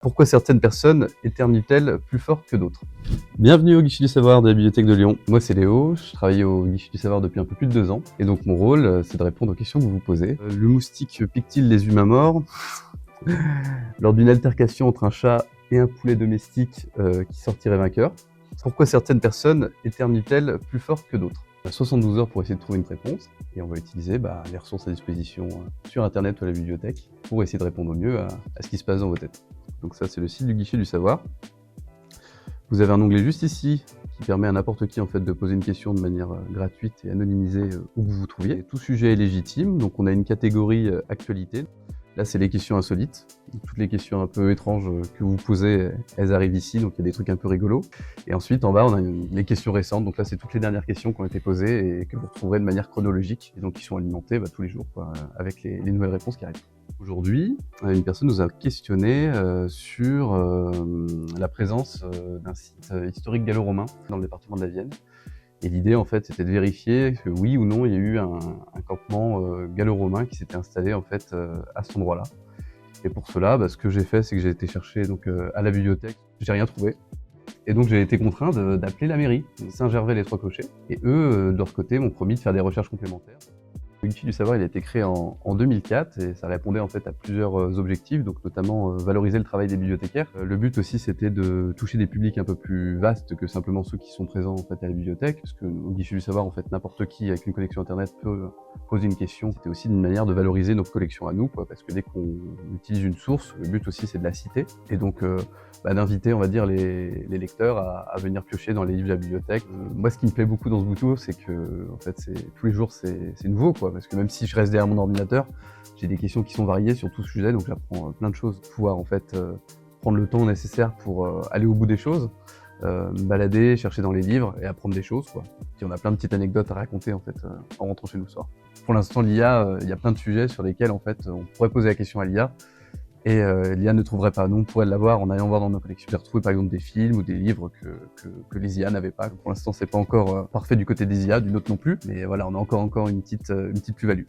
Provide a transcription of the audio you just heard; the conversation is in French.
Pourquoi certaines personnes éternuent-elles plus fort que d'autres? Bienvenue au Guichet du Savoir de la Bibliothèque de Lyon. Moi c'est Léo, je travaille au Guichet du Savoir depuis un peu plus de 2 ans. Et donc mon rôle, c'est de répondre aux questions que vous vous posez. Le moustique pique-t-il les humains morts? Lors d'une altercation entre un chat et un poulet domestique, qui sortirait vainqueur? Pourquoi certaines personnes éternuent-elles plus fort que d'autres? 72 heures pour essayer de trouver une réponse, et on va utiliser les ressources à disposition sur internet ou à la bibliothèque pour essayer de répondre au mieux à ce qui se passe dans vos têtes. Donc ça, c'est le site du Guichet du Savoir. Vous avez un onglet juste ici qui permet à n'importe qui en fait de poser une question de manière gratuite et anonymisée où vous vous trouviez. Tout sujet est légitime, donc on a une catégorie actualité. Là, c'est les questions insolites. Toutes les questions un peu étranges que vous posez, elles arrivent ici, donc il y a des trucs un peu rigolos. Et ensuite, en bas, on a les questions récentes. Donc là, c'est toutes les dernières questions qui ont été posées et que vous retrouverez de manière chronologique, et donc qui sont alimentées tous les jours avec les nouvelles réponses qui arrivent. Aujourd'hui, une personne nous a questionné sur la présence d'un site historique gallo-romain dans le département de la Vienne. Et l'idée, en fait, c'était de vérifier que oui ou non, il y a eu un campement gallo-romain qui s'était installé en fait à cet endroit-là. Et pour cela, ce que j'ai fait, c'est que j'ai été chercher à la bibliothèque. J'ai rien trouvé. Et donc j'ai été contraint d'appeler la mairie, Saint-Gervais-les-Trois-Clochers. Et eux, de leur côté, m'ont promis de faire des recherches complémentaires. Le Guichet du Savoir, il a été créé en 2004 et ça répondait en fait à plusieurs objectifs, donc notamment valoriser le travail des bibliothécaires. Le but aussi, c'était de toucher des publics un peu plus vastes que simplement ceux qui sont présents en fait à la bibliothèque, parce que au Guichet du Savoir, en fait, n'importe qui avec une connexion internet peut poser une question. C'était aussi une manière de valoriser nos collections à nous, parce que dès qu'on utilise une source, le but aussi c'est de la citer et donc d'inviter, on va dire, les lecteurs à venir piocher dans les livres de la bibliothèque. Moi, ce qui me plaît beaucoup dans ce boulot, c'est que en fait, tous les jours c'est nouveau, parce que même si je reste derrière mon ordinateur, j'ai des questions qui sont variées sur tout ce sujet, donc j'apprends plein de choses. Pouvoir en fait prendre le temps nécessaire pour aller au bout des choses, me balader, chercher dans les livres et apprendre des choses, Puis on a plein de petites anecdotes à raconter en fait en rentrant chez nous le soir. Pour l'instant, l'IA, il y a plein de sujets sur lesquels en fait on pourrait poser la question à l'IA. Et l'IA ne trouverait pas. Nous, on pourrait l'avoir en allant voir dans nos collections. J'ai retrouvé par exemple des films ou des livres que les IA n'avaient pas. Pour l'instant, c'est pas encore parfait du côté des IA, du nôtre non plus. Mais voilà, on a encore une petite plus-value.